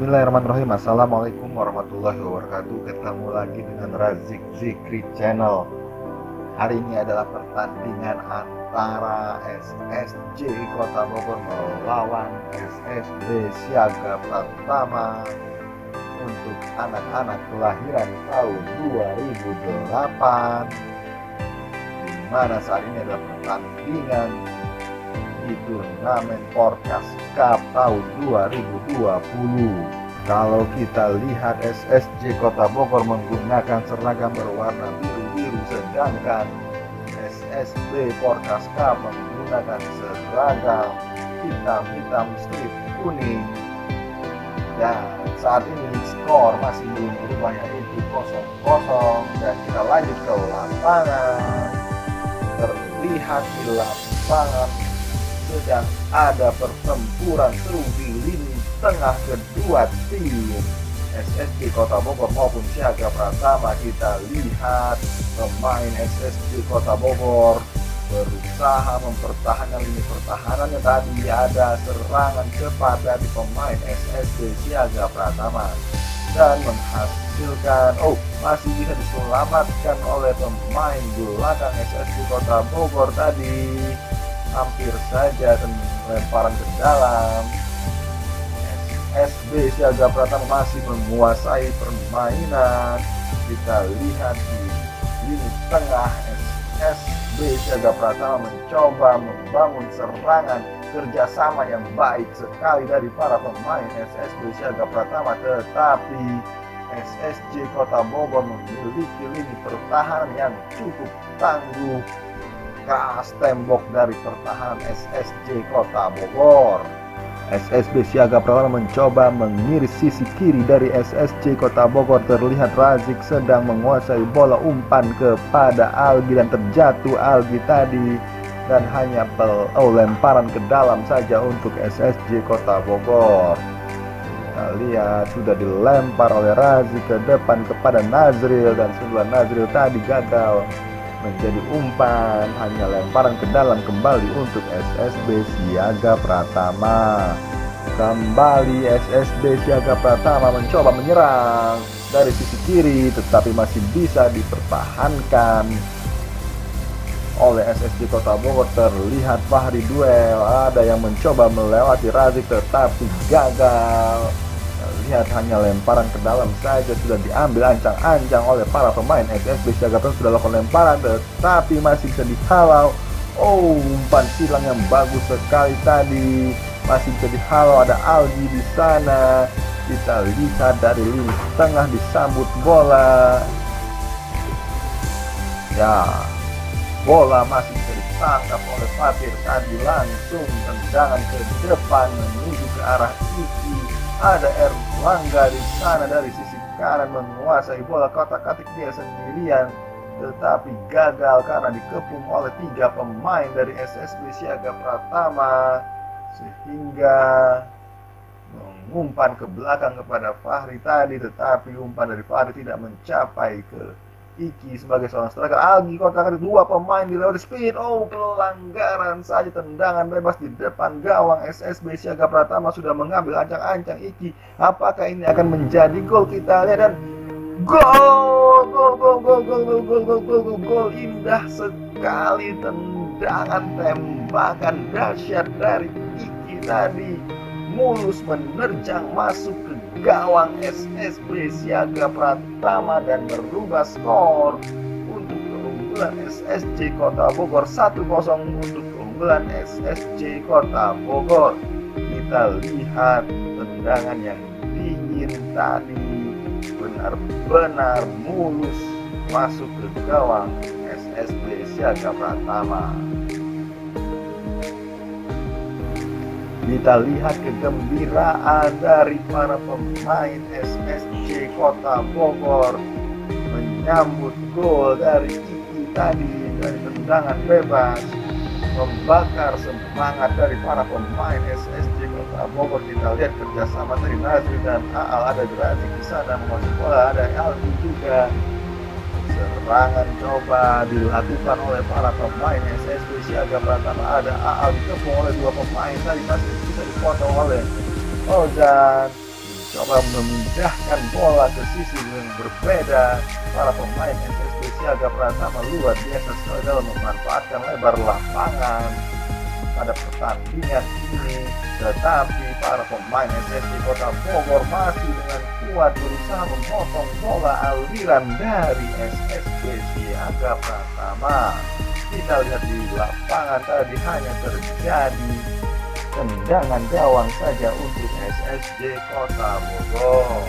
Bismillahirrahmanirrahim. Assalamualaikum warahmatullahi wabarakatuh. Ketemu lagi dengan Razik Zikri Channel. Hari ini adalah pertandingan antara SSJ Kota Bogor melawan SSB Siaga Pratama untuk anak-anak kelahiran tahun 2008, di mana saat ini adalah pertandingan di turnamen Porkas Cup tahun 2020. Kalau kita lihat SSJ Kota Bogor menggunakan seragam berwarna biru-biru, sedangkan SSB Porkas Cup menggunakan seragam hitam-hitam strip kuning. Dan saat ini skor masih belum berubah, yaitu 0-0. Dan kita lanjut ke lapangan. Terlihat di lapangan sedang ada pertempuran seru di lini tengah kedua tim SSJ Kota Bogor maupun Siaga Pratama. Kita lihat pemain SSJ Kota Bogor berusaha mempertahankan lini pertahanannya. Tadi ada serangan cepat dari pemain SSJ Siaga Pratama dan menghasilkan masih bisa diselamatkan oleh pemain belakang SSJ Kota Bogor tadi. Hampir saja lemparan ke dalam. SSB Siaga Pratama masih menguasai permainan. Kita lihat di lini tengah, SSB Siaga Pratama mencoba membangun serangan kerjasama yang baik sekali dari para pemain SSB Siaga Pratama, tetapi SSJ Kota Bogor memiliki lini pertahanan yang cukup tangguh. Keras tembok dari pertahanan SSJ Kota Bogor. SSB Siaga Pratama mencoba mengiris sisi kiri dari SSJ Kota Bogor. Terlihat Razik sedang menguasai bola, umpan kepada Algi dan terjatuh Algi tadi, dan hanya lemparan ke dalam saja untuk SSJ Kota Bogor. Kita lihat sudah dilempar oleh Razik ke depan kepada Nazril, dan setelah Nazril tadi gagal menjadi umpan, hanya lemparan ke dalam kembali untuk SSB Siaga Pratama. Kembali SSB Siaga Pratama mencoba menyerang dari sisi kiri, tetapi masih bisa dipertahankan oleh SSB Kota Bogor. Terlihat Fahri duel, ada yang mencoba melewati Razik tetapi gagal. Lihat hanya lemparan ke dalam saja, sudah diambil ancang-ancang oleh para pemain SSB Siaga Pratama. Sudah lakukan lemparan tetapi masih bisa dihalau. Umpan silang yang bagus sekali tadi, masih bisa dihalau. Ada Algi di sana. Kita lihat dari lini tengah disambut bola. Ya, bola masih bisa ditangkap oleh Fatir tadi, langsung tendangan ke depan menuju ke arah Iki. Ada Erlangga di sana dari sisi kanan menguasai bola, kotak-katik dia sendirian, tetapi gagal karena dikepung oleh 3 pemain dari SSB Siaga Pratama, sehingga mengumpan ke belakang kepada Fahri tadi, tetapi umpan dari Fahri tidak mencapai ke Iki sebagai seorang striker. Algi kotak-katik, 2 pemain dilewati speed. Pelanggaran saja, tendangan bebas di depan gawang SSB Siaga Pratama sudah mengambil ancang-ancang Iki. Apakah ini akan menjadi gol? Kita lihat, dan gol indah sekali, tendangan tembakan dahsyat dari Iki tadi mulus menerjang masuk ke gawang SSB Siaga Pratama dan merubah skor untuk keunggulan SSJ Kota Bogor. 1-0 untuk keunggulan SSJ Kota Bogor. Kita lihat tendangan yang dingin tadi benar-benar mulus masuk ke gawang SSB Siaga Pratama. Kita lihat kegembiraan dari para pemain SSJ Kota Bogor menyambut gol dari Iki tadi dari tendangan bebas, membakar semangat dari para pemain SSJ Kota Bogor. Kita lihat kerjasama dari Nazri dan Aal, ada Razik di sana menguasai bola, ada Algi juga. Serangan coba dilakukan oleh para pemain SSB Siaga Pratama. Ada Aal dikepung oleh 2 pemain tadi, masih bisa dipotong oleh Ozan. mencoba memindahkan bola ke sisi yang berbeda. Para pemain SSB Siaga Pratama luar biasa sekali dalam memanfaatkan lebar lapangan pada pertandingan ini. Tetapi para pemain SSB Kota Bogor masih dengan kuat berusaha memotong bola aliran dari SSB Siaga Pratama. Kita lihat di lapangan tadi hanya terjadi tendangan gawang saja untuk SSJ Kota Bogor.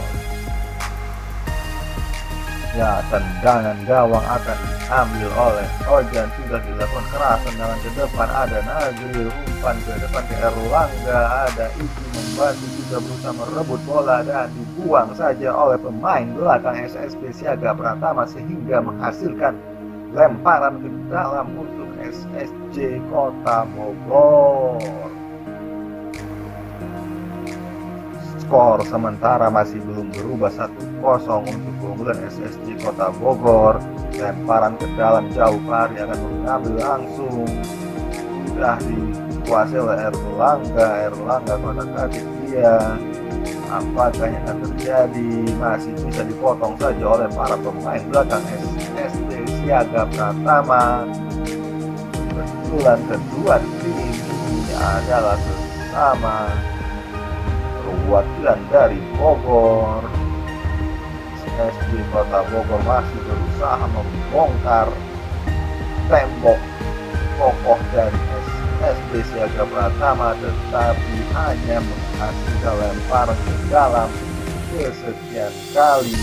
Ya, tendangan gawang akan diambil oleh Ojan, sudah dilakukan keras. Tendangan ke depan ada Nazril, umpan ke depan ke Erlangga, ada Iki membantu juga berusaha merebut bola dan dibuang saja oleh pemain belakang SSB Siaga Pratama sehingga menghasilkan lemparan ke dalam untuk SSJ Kota Bogor. Skor sementara masih belum berubah 1-0 untuk keunggulan SSJ Kota Bogor. Lemparan ke dalam jauh, Fahri akan mengambil langsung, sudah dikuasai oleh Erlangga kotak kaki dia. Apakah yang akan terjadi? Masih bisa dipotong saja oleh para pemain belakang SSB Siaga Pratama. Keunggulan kedua tim ini adalah sesama perwakilan dari Bogor. SSB Kota Bogor masih berusaha membongkar tembok kokoh dari SSB Siaga Pratama, tetapi hanya menghasilkan lemparan ke dalam kesekian kali.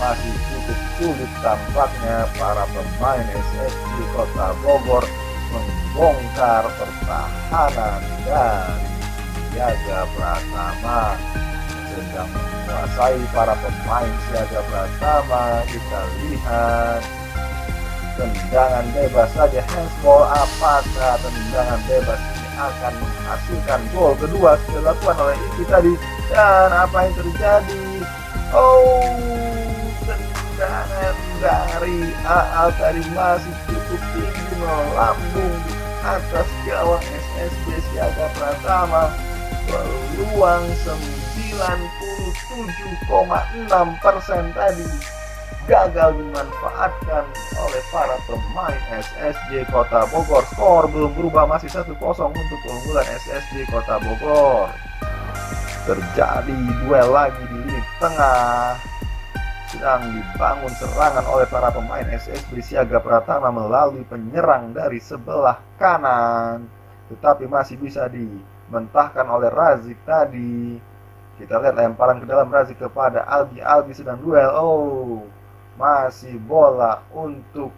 Masih cukup sulit tampaknya para pemain SSB Kota Bogor membongkar pertahanan dari Siaga Pratama. Sedang menguasai para pemain Siaga Pratama. Kita lihat tendangan bebas saja, handsball. Apakah tendangan bebas ini akan menghasilkan gol kedua setelah dilakukan oleh Iki tadi? Dan apa yang terjadi? Tendangan dari Aal tadi masih cukup tinggi melambung di atas gawang SSB Siaga Pratama. Peluang 97,6% tadi gagal dimanfaatkan oleh para pemain SSJ Kota Bogor. Skor belum berubah, masih 1-0 untuk keunggulan SSJ Kota Bogor. Terjadi duel lagi di lini tengah. Sedang dibangun serangan oleh para pemain SSB Siaga Pratama melalui penyerang dari sebelah kanan, tetapi masih bisa dimentahkan oleh Razik tadi. Kita lihat lemparan ke dalam Razik kepada Albi sedang duel. Masih bola untuk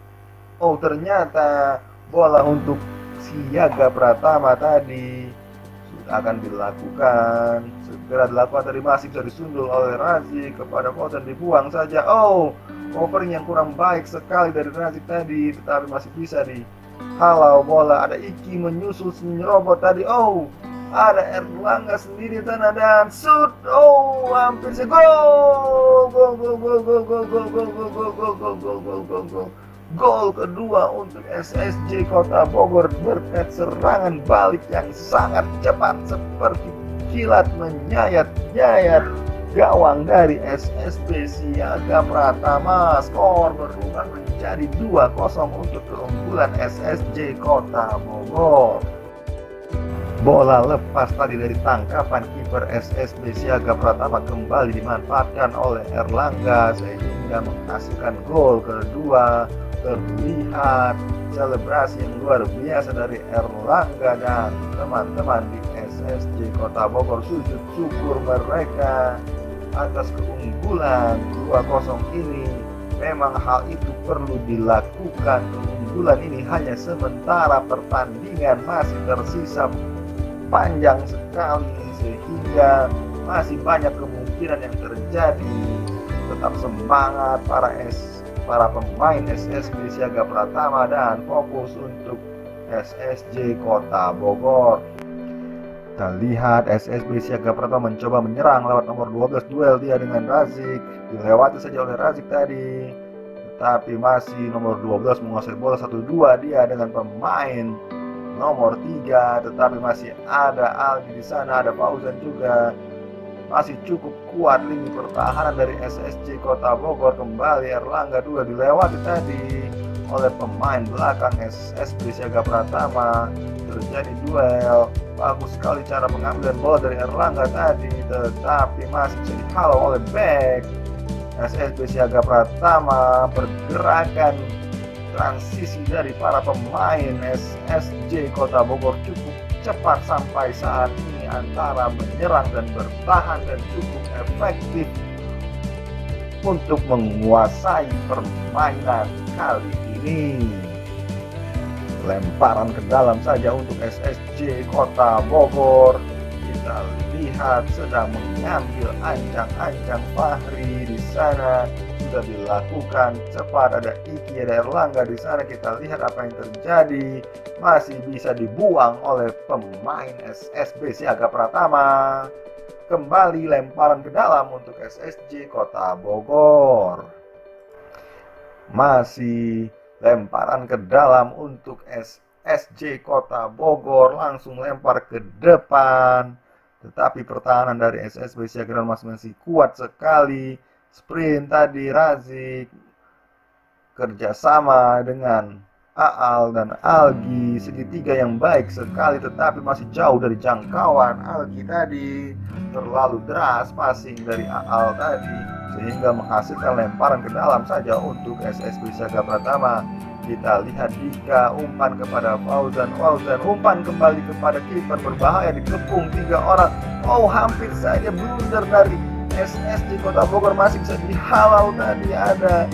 ternyata bola untuk Siaga Pratama tadi sudah akan dilakukan, segera dilakukan tadi, masih bisa disundul oleh Razik kepada Fauzan, dibuang saja. Cover yang kurang baik sekali dari Razik tadi, tetapi masih bisa dihalau bola. Ada Iki menyusul menyerobot tadi. Ada Erlangga sendiri dan shoot. Hampir saja gol kedua untuk SSJ Kota Bogor berkat serangan balik yang sangat cepat seperti kilat menyayat-nyayat gawang dari SSB Siaga Pratama. Skor berubah menjadi 2-0 untuk keunggulan SSJ Kota Bogor. Bola lepas tadi dari tangkapan kiper SSB Siaga Pratama kembali dimanfaatkan oleh Erlangga sehingga menghasilkan gol kedua. Terlihat selebrasi yang luar biasa dari Erlangga dan teman-teman di SSJ Kota Bogor. Sujud syukur mereka atas keunggulan 2-0 ini. Memang hal itu perlu dilakukan. Keunggulan ini hanya sementara, pertandingan masih tersisa panjang sekali sehingga masih banyak kemungkinan yang terjadi. Tetap semangat para pemain SSB Siaga Pratama dan fokus untuk SSJ Kota Bogor. Kita lihat SSB Siaga Pratama mencoba menyerang lewat nomor 12, duel dia dengan Razik, dilewati saja oleh Razik tadi, tetapi masih nomor 12 menguasai bola 1-2 dia dengan pemain nomor 3, tetapi masih ada Aldi di sana, ada Fauzan juga. masih cukup kuat lini pertahanan dari SSJ Kota Bogor. Kembali Erlangga juga dilewati tadi oleh pemain belakang SSB Siaga Pratama. Terjadi duel, bagus sekali cara pengambilan bola dari Erlangga tadi, tetapi masih bisa dihalau oleh back SSB Siaga Pratama. Pergerakan transisi dari para pemain SSJ Kota Bogor cukup cepat sampai saat ini antara menyerang dan bertahan, dan cukup efektif untuk menguasai permainan kali ini. Lemparan ke dalam saja untuk SSJ Kota Bogor. Kita lihat sedang mengambil ancang-ancang Fahri di sana, sudah dilakukan cepat. Ada Iki, ada Erlangga di sana. Kita lihat apa yang terjadi. Masih bisa dibuang oleh pemain SSB Siaga Pratama. Kembali lemparan ke dalam untuk SSJ Kota Bogor. Masih lemparan ke dalam untuk SSJ Kota Bogor, langsung lempar ke depan. Tetapi pertahanan dari SSB Siaga masih kuat sekali. Sprint tadi Razik kerjasama dengan Aal dan Algi, segitiga yang baik sekali, tetapi masih jauh dari jangkauan Algi tadi. Terlalu deras passing dari Aal tadi, sehingga menghasilkan lemparan ke dalam saja untuk SSB Siaga Pratama. Kita lihat Dika umpan kepada Fauzan, umpan kembali kepada kiper, berbahaya, dikepung 3 orang. Oh, hampir saja blunder dari SSJ Kota Bogor, masih bisa dihalau tadi. Ada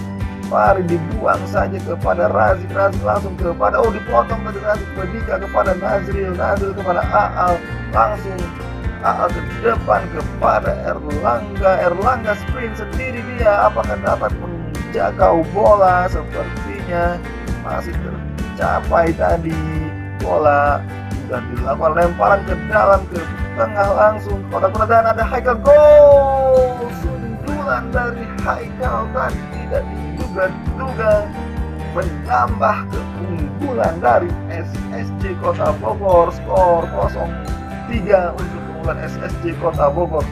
Fahri, dibuang saja kepada Razik langsung kepada, dipotong tadi Razik ke Dika, kepada Nazril kepada Aal, langsung Aal ke depan kepada Erlangga sprint sendiri dia. Apakah dapat menjangkau bola? Sepertinya masih tercapai tadi. Bola sudah dilakukan lemparan ke dalam, ke tengah langsung kotak dan ada Haikal. Gol! Sundulan dari Haikal tadi tidak diduga-duga, menambah keunggulan dari SSJ Kota Bogor. Skor 0-3 untuk keunggulan SSJ Kota Bogor.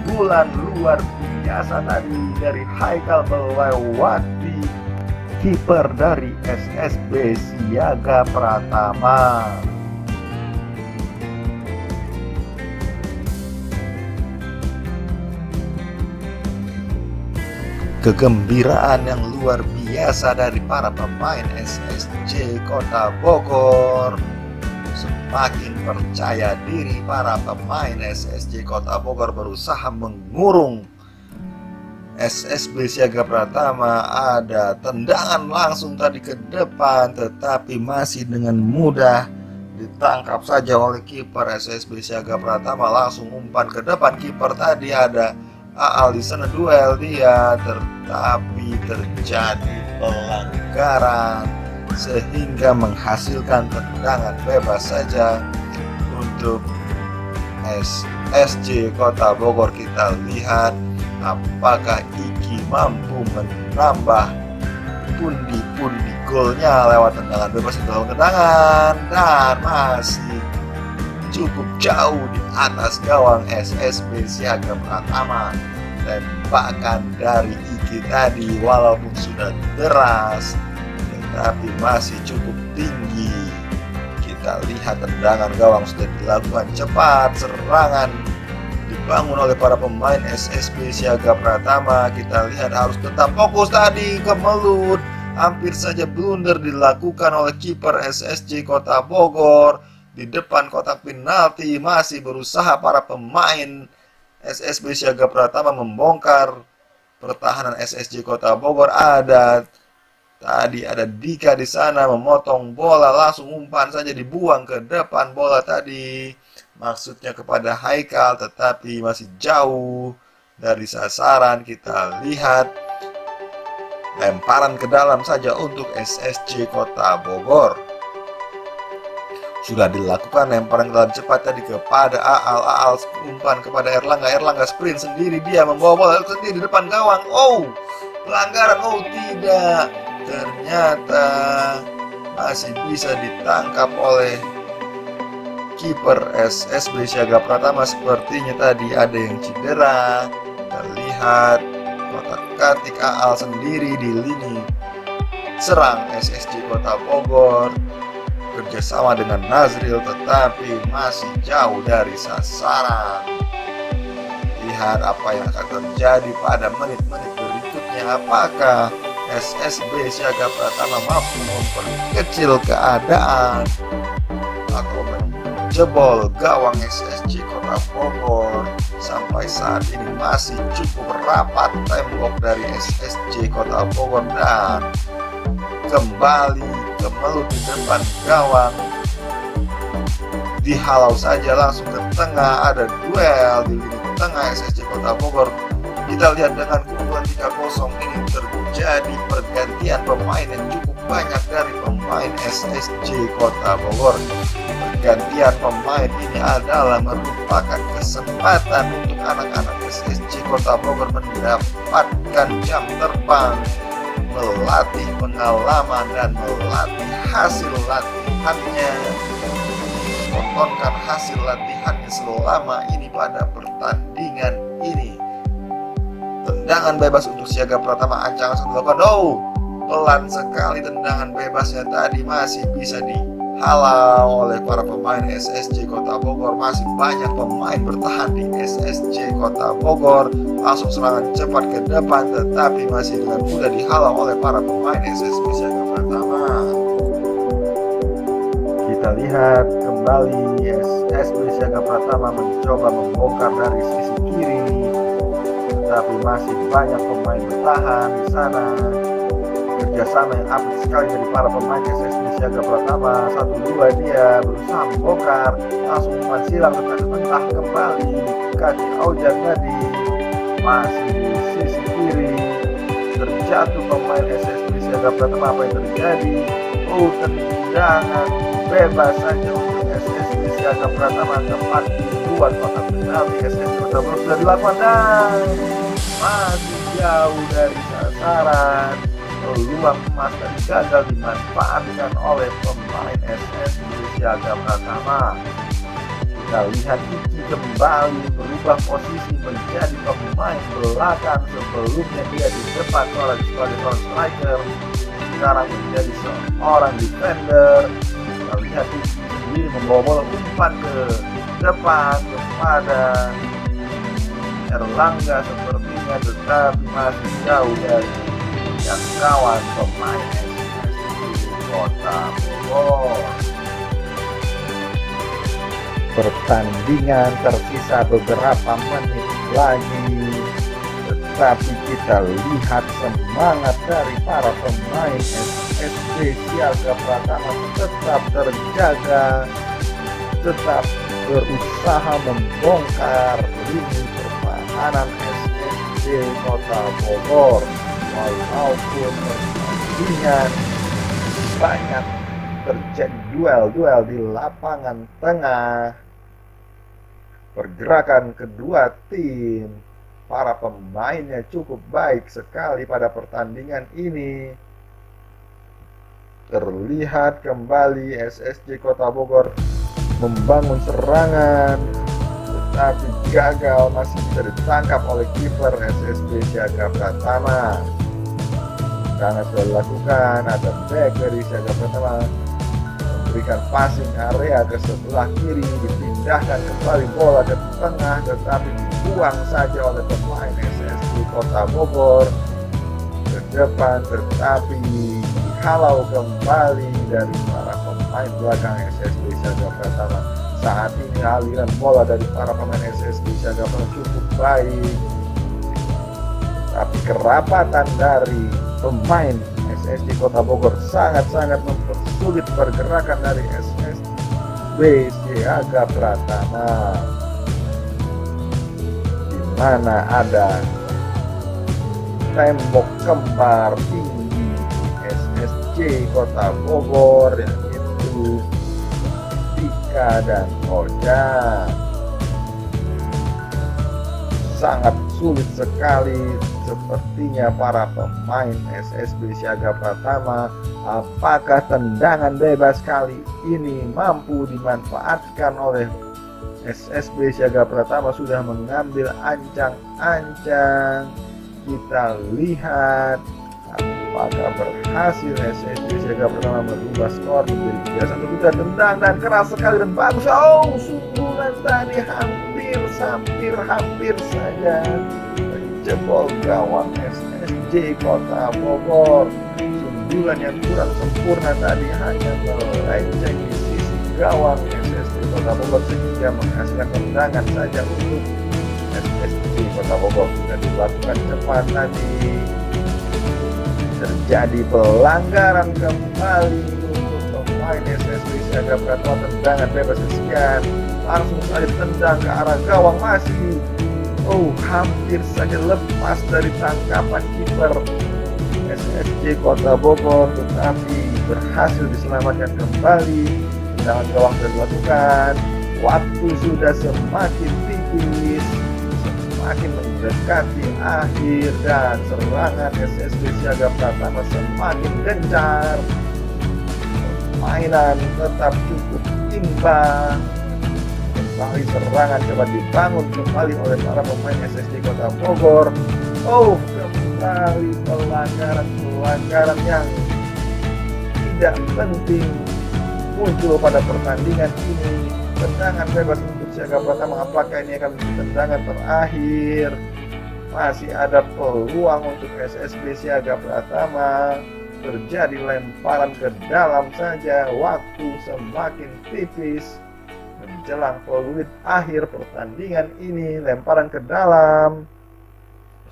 Sundulan luar biasa tadi dari Haikal melewati kiper dari SSB Siaga Pratama. Kegembiraan yang luar biasa dari para pemain SSJ Kota Bogor. Semakin percaya diri para pemain SSJ Kota Bogor berusaha mengurung SSB Siaga Pratama. Ada tendangan langsung tadi ke depan, tetapi masih dengan mudah ditangkap saja oleh kiper SSB Siaga Pratama. Langsung umpan ke depan kiper tadi, ada Aal di sana, duel dia, tetapi terjadi pelanggaran sehingga menghasilkan tendangan bebas saja untuk SSJ Kota Bogor. Kita lihat apakah Iki mampu menambah pundi-pundi golnya lewat tendangan bebas itu, tendangan, dan masih cukup jauh di atas gawang SSB Siaga Pratama. Tembakan dari Iki tadi walaupun sudah deras, tetapi masih cukup tinggi. Kita lihat tendangan gawang sudah dilakukan cepat, serangan dibangun oleh para pemain SSB Siaga Pratama. Kita lihat harus tetap fokus tadi, kemelut, hampir saja blunder dilakukan oleh kiper SSJ Kota Bogor. Di depan kotak penalti masih berusaha para pemain SSB Siaga Pratama membongkar pertahanan SSJ Kota Bogor. Ada Dika di sana memotong bola, langsung umpan saja dibuang ke depan bola tadi. Maksudnya kepada Haikal, tetapi masih jauh dari sasaran. Kita lihat lemparan ke dalam saja untuk SSJ Kota Bogor. Sudah dilakukan lemparan ke dalam cepat tadi kepada Aal umpan kepada Erlangga sprint sendiri, dia membawa bola sendiri di depan gawang. Pelanggaran, tidak, ternyata masih bisa ditangkap oleh kiper SSB Siaga Pratama sepertinya tadi ada yang cedera. Terlihat kotak-katik Aal sendiri di lini serang SSJ Kota Bogor, kerjasama dengan Nazril tetapi masih jauh dari sasaran. Lihat apa yang akan terjadi pada menit-menit berikutnya. Apakah SSB Siaga Pratama mampu memperkecil keadaan atau menjebol gawang SSJ Kota Bogor? Sampai saat ini masih cukup rapat tembok dari SSJ Kota Bogor dan kembali kemelut di depan gawang. Dihalau saja langsung ke tengah, ada duel di lini tengah SSJ Kota Bogor. Kita lihat dengan keunggulan 3-0 ini terjadi pergantian pemain yang cukup banyak dari pemain SSJ Kota Bogor. Pergantian pemain ini adalah merupakan kesempatan untuk anak-anak SSJ Kota Bogor mendapatkan jam terbang, melatih pengalaman dan melatih hasil latihannya, tontonkan hasil latihannya selama ini pada pertandingan ini. Tendangan bebas untuk Siaga Pratama, ancaman 1-8. Pelan sekali tendangan bebasnya tadi, masih bisa dihalau oleh para pemain SSJ Kota Bogor. Masih banyak pemain bertahan di SSJ Kota Bogor. Langsung serangan cepat ke depan tetapi masih dengan mudah dihalau oleh para pemain SSB Siaga Pratama. Kita lihat kembali SSB Siaga Pratama mencoba membongkar dari sisi kiri, tetapi masih banyak pemain bertahan di sana. Kerjasama yang apik sekali dari para pemain SSB Siaga Pratama. 1-2 dia berusaha membongkar, langsung umpan silang tetapi mentah kembali kaki Aujan tadi. Masih di sisi kiri terjatuh pemain SSB Siaga Pratama. Apa yang terjadi? Tendangan bebas saja untuk SSB Siaga Pratama, tepat dibuat kotak penalti. SSB Kota Bogor sudah dilakukan dan masih jauh dari sasaran. Peluang emas dan gagal dimanfaatkan oleh pemain SSB Siaga Pratama. Kita lihat Iki kembali berubah posisi menjadi pemain belakang. Sebelumnya dia di depan sebagai seorang striker, sekarang menjadi seorang defender. Kita lihat Iki sendiri membawa bola umpan ke depan kepada Erlangga sepertinya, tetapi masih jauh dari jangkauan pemain SSB Kota Bogor. Pertandingan tersisa beberapa menit lagi, tetapi kita lihat semangat dari para pemain SSB Siaga Pratama tetap terjaga, tetap berusaha membongkar lini pertahanan SSB Kota Bogor. Walaupun pertandingan banyak terjadi duel-duel di lapangan tengah, pergerakan kedua tim, para pemainnya cukup baik sekali pada pertandingan ini. Terlihat kembali SSJ Kota Bogor membangun serangan, tetapi gagal, masih bisa ditangkap oleh kiper SSB Siaga Pratama. Karena sudah dilakukan, ada back dari Siaga Pratama memberikan passing area ke sebelah kiri, dipindahkan kembali bola ke tengah, tetapi dibuang saja oleh pemain SSB Kota Bogor ke depan, tetapi dihalau kembali dari para pemain belakang SSB Siaga Pratama. Saat ini aliran bola dari para pemain SSB Siaga Pratama cukup baik, tapi kerapatan dari pemain SSB Kota Bogor sangat-sangat mempersulit pergerakan dari SSB Siaga Pratama, di mana ada tembok kembar tinggi SSJ Kota Bogor, yaitu Dika dan Ojan. sangat sulit sekali sepertinya para pemain SSB Siaga Pratama. Apakah tendangan bebas kali ini mampu dimanfaatkan oleh SSB Siaga Pratama? Sudah mengambil ancang-ancang. Kita lihat apakah berhasil SSB Siaga Pratama merubah skor menjadi 3-1. Kita tendang dan keras sekali dan bagus. Oh, sundulan tadi hampir saja menjebol gawang SSJ Kota Bogor. Sundulan yang kurang sempurna tadi hanya melenceng di sisi gawang SSJ Kota Bogor sehingga menghasilkan tendangan saja untuk SSJ Kota Bogor. Sudah dilakukan cepat tadi. Terjadi pelanggaran kembali untuk pemain SSB Siaga Pratama. Tendangan bebas sekian, langsung saja tendang ke arah gawang masih. Oh, hampir saja lepas dari tangkapan kiper SSJ Kota Bogor, tetapi berhasil diselamatkan kembali. Tendangan gawang sudah dilakukan. Waktu sudah semakin tipis, semakin mendekati akhir dan serangan SSB Siaga Pratama semakin gencar. Permainan tetap cukup imbang. Kembali serangan coba dibangun kembali oleh para pemain SSJ Kota Bogor. Oh, kembali pelanggaran yang tidak penting muncul pada pertandingan ini. Tendangan bebas untuk Siaga Pratama. Apakah ini akan menjadi tendangan terakhir? Masih ada peluang untuk SSB Siaga Pratama. Terjadi lemparan ke dalam saja. Waktu semakin tipis menjelang peluit akhir pertandingan ini. Lemparan ke dalam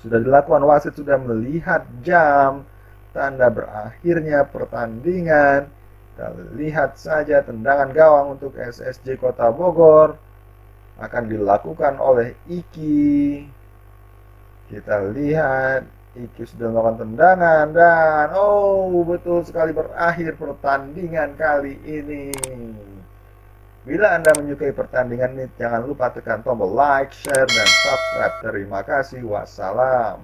sudah dilakukan. Wasit sudah melihat jam, tanda berakhirnya pertandingan. Kita lihat saja tendangan gawang untuk SSJ Kota Bogor akan dilakukan oleh Iki. Kita lihat Iki sudah melakukan tendangan dan oh, betul sekali berakhir pertandingan kali ini. Bila Anda menyukai pertandingan ini, jangan lupa tekan tombol like, share, dan subscribe. Terima kasih. Wassalam.